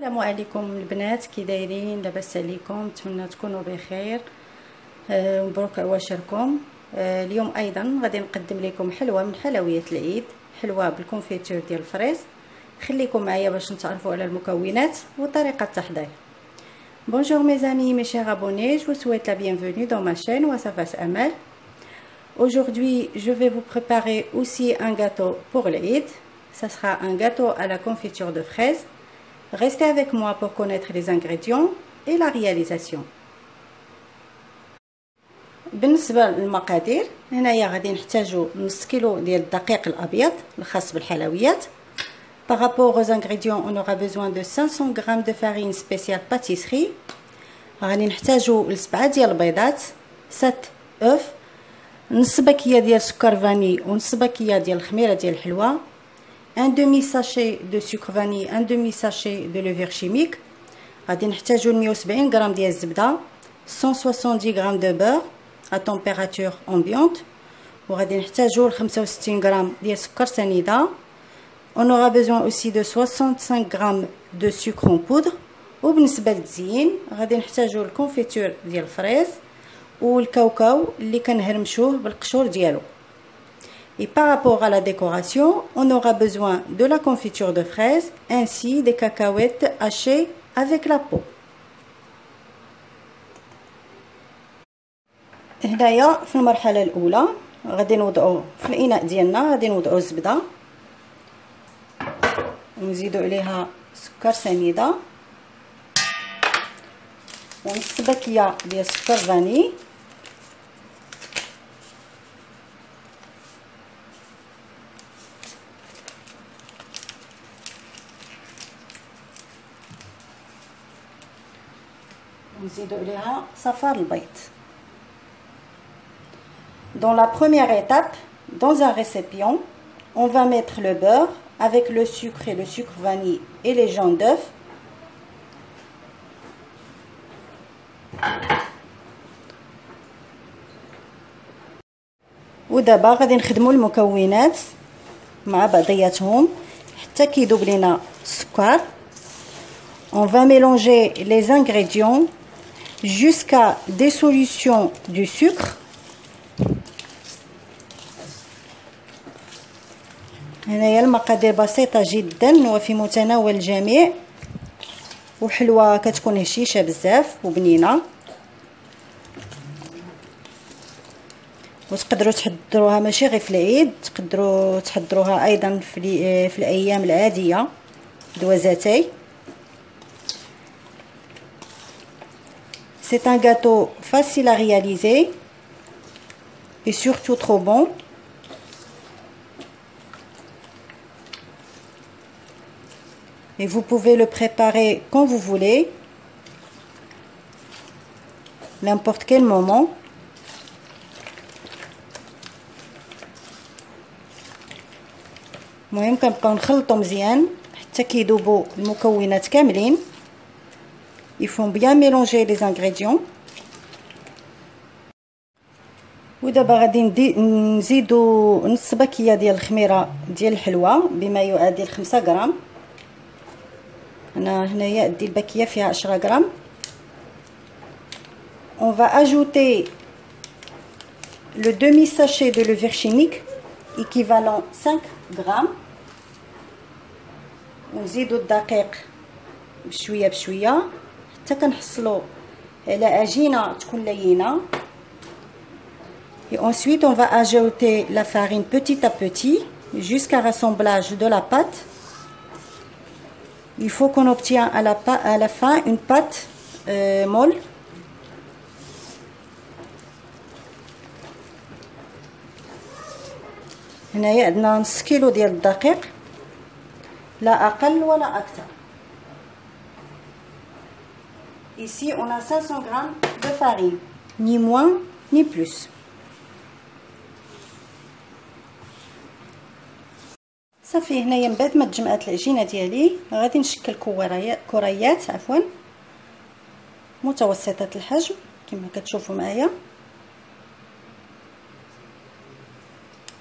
السلام عليكم البنات، كي دايرين؟ لاباس عليكم؟ نتمنى تكونوا بخير. مبروك عواشركم. اليوم ايضا غادي نقدم لكم حلوه من حلويات العيد، حلوه بالكونفيتور ديال الفريز. خليكم معايا باش نتعرفوا على المكونات وطريقه التحضير. Bonjour mes amis, mes chers abonnés, je vous souhaite la bienvenue dans ma chaîne Wassafas Amal. Aujourd'hui, je vais vous préparer aussi un gâteau pour l'Eid. Ça sera un gâteau à la confiture de fraises. Restez avec moi pour connaître les ingrédients et la réalisation. بالنسبه للمقادير، هنايا غادي نحتاجو نص كيلو ديال الدقيق الابيض الخاص بالحلويات. Par rapport aux ingrédients, on aura besoin de 500 g de farine spéciale pâtisserie. غادي نحتاجو 7 ديال البيضات، 7 œufs، نص باكيه ديال سكر فاني ونص باكيه ديال الخميره ديال الحلوى، un demi sachet de sucre vanille, un demi sachet de levure chimique. غادي نحتاجو 170 غرام ديال الزبده، 170 غرام de beurre à température ambiante، وغادي نحتاجو 65 غرام ديال السكر سنيده. On aura besoin aussi de 65 grammes de sucre en poudre. وبالنسبه للتزيين غادي نحتاجو الكونفيتور ديال الفريز والكاوكاو اللي كنهرمشوه بالقشور ديالو. Et par rapport à la décoration, on aura besoin de la confiture de fraises ainsi des cacahuètes hachées avec la peau. هنايا في المرحله الاولى غادي نوضعوا في الاناء ديالنا، غادي نوضعوا الزبده ونزيدوا عليها سكر سنيده ونص باكيه ديال سكر فاني ونزيدوا عليها صفار البيض. Dans la première étape, dans un récipient, on va mettre le beurre avec le sucre et le sucre vanille et les jaunes d'œuf. ودابا غادي نخدموا المكونات مع بعضياتهم حتى كيذوب لينا السكر. On va mélanger les ingrédients jusqu'à dissolution du sucre. هنايا المقادير بسيطه جدا وفي متناول الجميع وحلوه، كتكون هشيشه بزاف وبنينه، وتقدروا تحضروها ماشي غير في العيد، تقدروا تحضروها ايضا في الايام العاديه دوازاتي. C'est un gâteau facile à réaliser et surtout trop bon. Et vous pouvez le préparer quand vous voulez, n'importe quel moment. المهم كنبقاو نخلطو مزيان حتى كيذوبوا المكونات كاملين. Il faut bien mélanger les ingrédients. ودابا غادي نزيدو نص باكيه ديال الخميره ديال الحلوى بما يعادل 5 غرام. انا هنايا دي الباكيه فيها 10 غرام. On va ajouter le demi sachet de levure chimique équivalent 5 غرام. ونزيدو الدقيق بشويه بشويه حتى كنحصلوا على عجينه تكون لينه. Et ensuite on va ajouter la farine petit à petit jusqu'à rassemblage de la pâte. Il faut qu'on obtient à la fin une pâte molle. هنايا عندنا نص كيلو ديال الدقيق، لا اقل ولا اكثر. Ici on a 500 grammes de farine, ni moins ni plus. صافي هنايا من بعد ما تجمعات العجينه ديالي غادي نشكل كريات متوسطه الحجم كما كتشوفوا معايا.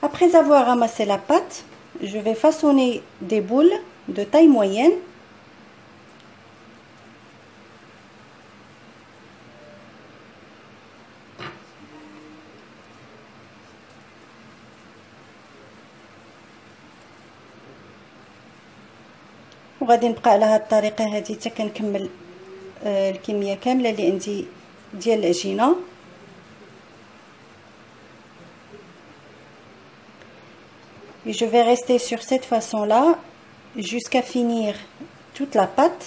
Après avoir ramassé la pâte, je vais façonner des boules de taille moyenne. وغادي نبقى على هذه الطريقه هذه حتى كنكمل الكميه كامله اللي عندي ديال العجينه. Et je vais rester sur cette façon-là jusqu'à finir toute la pâte.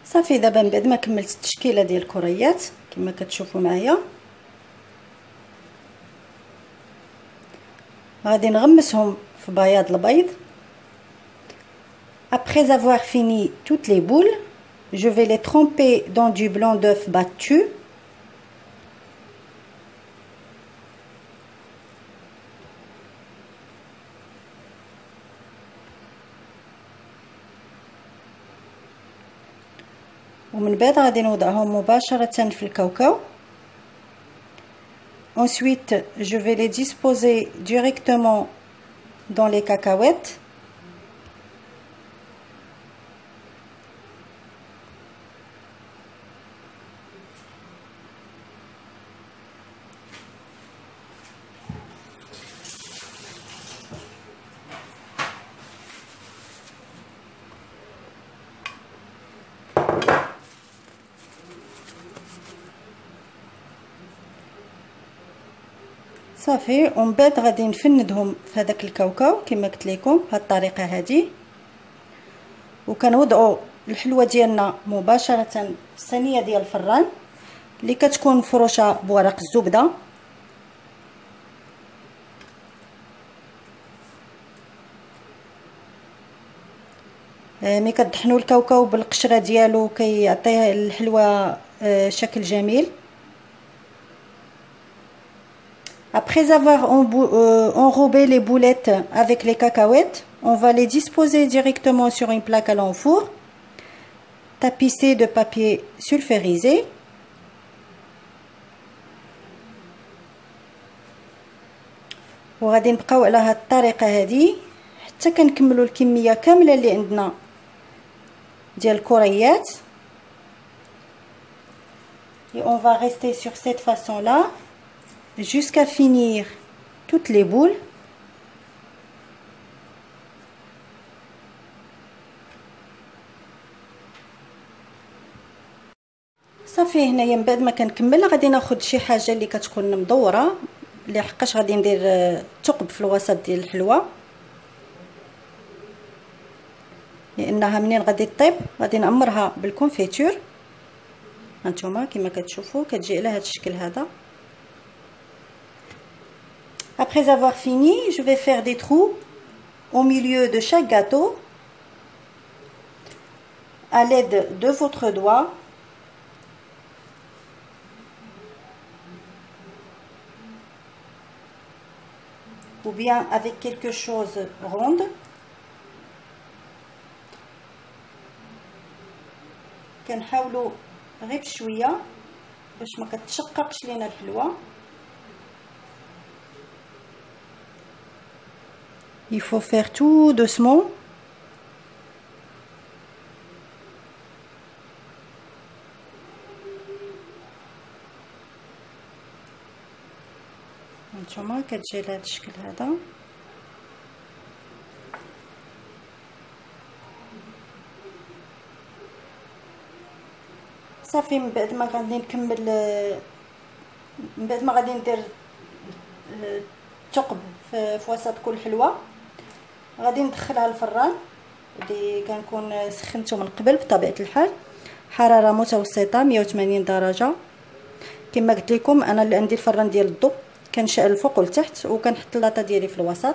صافي دابا من بعد ما كملت التشكيله ديال الكريات كما كتشوفوا معايا غادي نغمسهم في بياض البيض. Après avoir fini toutes les boules, je vais les tremper dans du blanc d'œuf battu. ومن بعد غادي نوضعهم مباشرة في الكاوكاو. Ensuite, je vais les disposer directement dans les cacahuètes. صافي ومن بعد غادي نفندهم في هذاك الكاوكاو كما قلت لكم بهذه الطريقه هذه. وكنوضعوا الحلوه ديالنا مباشره في الصينيه ديال الفران اللي كتكون مفروشه بورق الزبده. ملي كتطحنوا الكاوكاو بالقشره ديالو كيعطيه الحلوه شكل جميل. Après avoir enrobé les boulettes avec les cacahuètes, on va les disposer directement sur une plaque à l'enfour, tapissée de papier sulfurisé. وغادي نبقاو على هاد الطريقه هذه حتى كنكملوا الكميه كامله اللي عندنا ديال الكريات. Et on va rester sur cette façon-là jusqu'à finir toutes les boules. صافي هنايا من بعد ما كنكمل غادي ناخذ شي حاجه اللي كتكون مدوره اللي حقاش غادي ندير ثقب في الوسط ديال الحلوه، لانها منين غادي طيب غادي نعمرها بالكونفيتور. هانتوما كما كتشوفوا كتجي على هذا الشكل هذا. Après avoir fini, je vais faire des trous au milieu de chaque gâteau à l'aide de votre doigt. Ou bien avec quelque chose ronde. كنحاولوا غير بشويه باش ما كتشققش لينا الحلوه. Il faut faire tout doucement. هانتوما كتجي لهذا الشكل هذا. صافي من بعد ما غادي نكمل من بعد ما غادي ندير الثقب في وسط كل حلوه غادي ندخلها للفران اللي كنكون سخنته من قبل بطبيعه الحال، حراره متوسطه 180 درجه. كما قلت لكم انا اللي عندي الفران ديال الضو كنشعل الفوق والتحت وكنحط اللاطه ديالي في الوسط،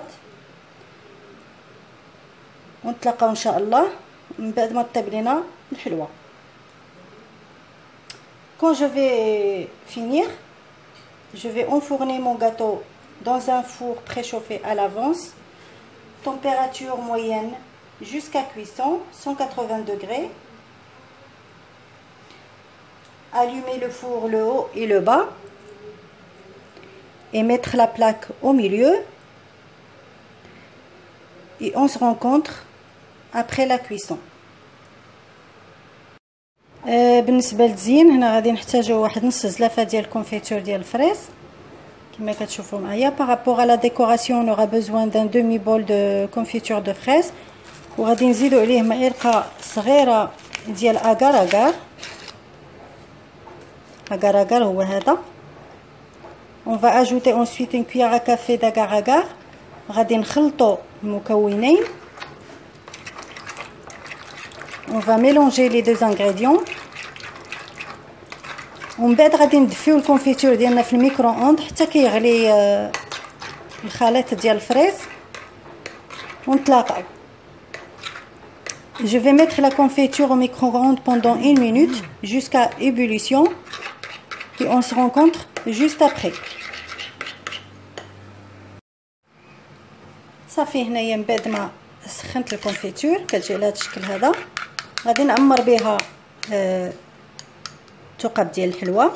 ونتلاقاو ان شاء الله من بعد ما طيب لينا الحلوه. Quand je vais finir, je vais enfourner mon gâteau dans un four préchauffé à l'avance, température moyenne jusqu'à cuisson, 180 degrés. Allumer le four, le haut et le bas, et mettre la plaque au milieu, et on se rencontre après la cuisson. بالنسبه للتزيين هنا غادي نحتاجو واحد نص زلافه ديال الكونفيتور ديال الفريز كما كتشوفوا معايا. بارابور على ديكوراسيون نوغا بوزوان دان دومي بول دو كونفيتور دو فريز، وغادي نزيدو عليه معلقه صغيره ديال اغار اغار. agar agar هو هذا. On va ajouter ensuite une cuillère à café d'agar agar. غادي نخلطوا المكونين. On va mélanger les deux ingrédients. ومن بعد غادي ندفيو الكونفيتور ديالنا في الميكرو اوند حتى كيغلي الخليط ديال الفريز ونتلاقاو. Je vais mettre la confiture au micro-ondes pendant 1 minute jusqu'à ébullition et on se rencontre juste après. صافي هنايا من بعد ما سخنت الكونفيتور كتجي على هذا الشكل هذا. غادي نعمر بها الثقب ديال الحلوى.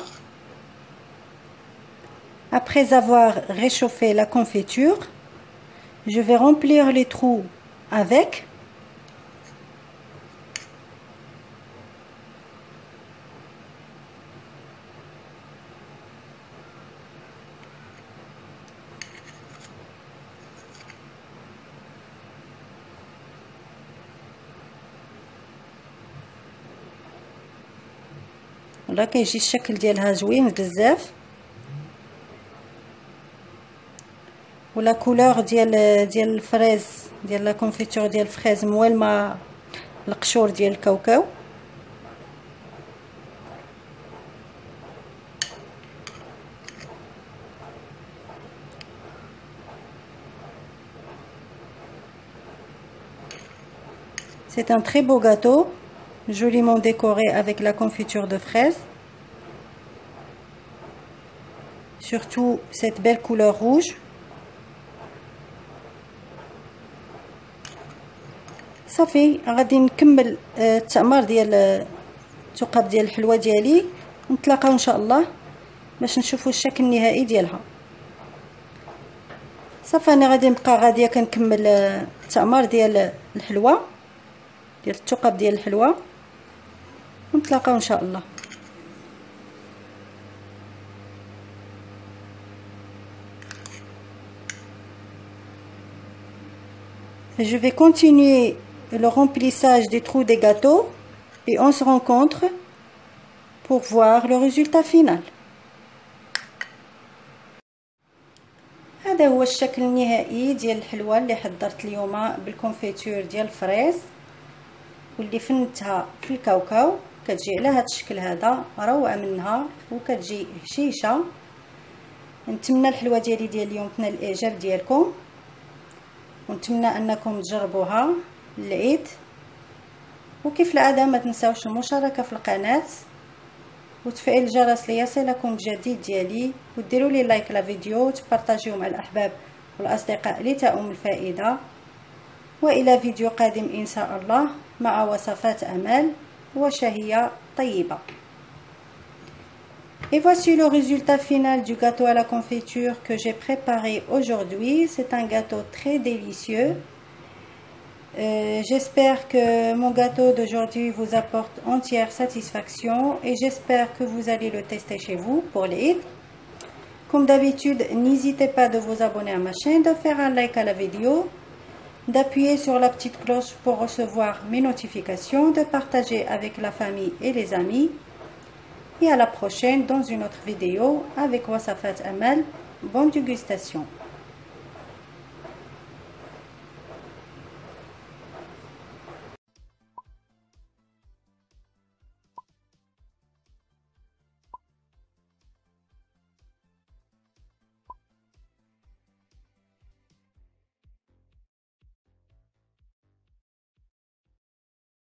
Après avoir réchauffé la confiture, je vais remplir les trous avec ولا كيجي الشكل ديالها زوين بزاف، ولا كولور ديال الفريز ديال لا كونفيتور ديال الفريز موالمه القشور ديال الكاوكاو. C'est un très beau gâteau, joliment décoré avec la confiture de fraises. Surtout cette belle couleur rouge. صافي غادي نكمل التعمار ديال الثقب ديال الحلوى ديالي ونتلاقاو ان شاء الله باش نشوفوا الشكل النهائي ديالها. صافي انا غادي نبقى غاديه كنكمل التعمار ديال الحلوى ديال الثقب ديال الحلوى ونتلاقاو ان شاء الله. Je vais continuer le remplissage des trous des gâteaux et on se rencontre pour voir le résultat final. هذا هو الشكل النهائي ديال الحلوى اللي حضرت اليوم بالكونفيتور ديال الفريز واللي فنتها في الكاوكاو. كتجي على هذا الشكل هذا روعه منها وكتجي هشيشه. نتمنى الحلوى ديال اليوم تنال الاعجاب ديالكم ونتمنى انكم تجربوها للعيد. وكيف العاده ما تنساوش المشاركه في القناه وتفعيل الجرس ليصلكم الجديد ديالي وديروا لي لايك للفيديو وتبارطاجيوه مع الاحباب والاصدقاء لتعم الفائده. والى فيديو قادم ان شاء الله مع وصفات امال وشهية طيبة. Et voici le résultat final du gâteau à la confiture que j'ai préparé aujourd'hui. C'est un gâteau très délicieux. J'espère que mon gâteau d'aujourd'hui vous apporte entière satisfaction et j'espère que vous allez le tester chez vous pour l'Eid. Comme d'habitude, n'hésitez pas de vous abonner à ma chaîne, de faire un like à la vidéo, d'appuyer sur la petite cloche pour recevoir mes notifications, de partager avec la famille et les amis. Et à la prochaine dans une autre vidéo avec Wasafat Amal. Bonne dégustation.